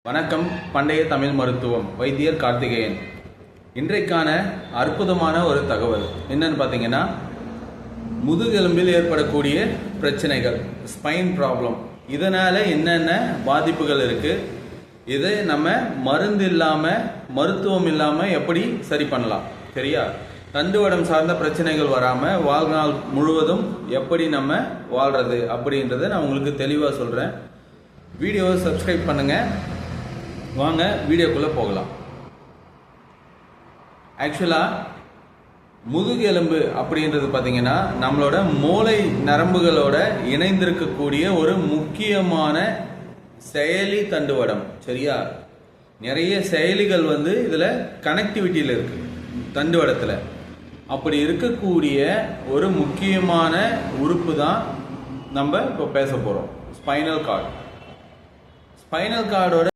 வணக்கம். பண்டைய தமிழ் மருத்துவம் வைத்தியர் கார்த்திகேயன். இன்றைக்கான அற்புதமான ஒரு தகவல் என்னன்னு பார்த்தீங்கன்னா, முதுகெலும்பில் ஏற்படக்கூடிய பிரச்சனைகள், ஸ்பைன் ப்ராப்ளம், இதனால் என்னென்ன பாதிப்புகள் இருக்குது, இதை நம்ம மருந்து இல்லாமல் மருத்துவம் இல்லாமல் எப்படி சரி பண்ணலாம், சரியா? தண்டுவடம் சார்ந்த பிரச்சனைகள் வராமல் வாழ்நாள் முழுவதும் எப்படி நம்ம வாழ்கிறது அப்படின்றத நான் உங்களுக்கு தெளிவாக சொல்கிறேன். வீடியோவை சப்ஸ்கிரைப் பண்ணுங்கள். வாங்க வீடியோக்குள்ளே போகலாம். ஆக்சுவலாக முதுகெலும்பு அப்படின்றது பார்த்தீங்கன்னா நம்மளோட மூளை நரம்புகளோட இணைந்திருக்கக்கூடிய ஒரு முக்கியமான செயலி தண்டுவடம், சரியா? நிறைய செயலிகள் இதில் கனெக்டிவிட்டியில் இருக்குது தண்டுவடத்தில். அப்படி இருக்கக்கூடிய ஒரு முக்கியமான உறுப்பு தான் நம்ம இப்போ பேச போகிறோம், ஸ்பைனல் கார்டு. ஸ்பைனல் கார்டோட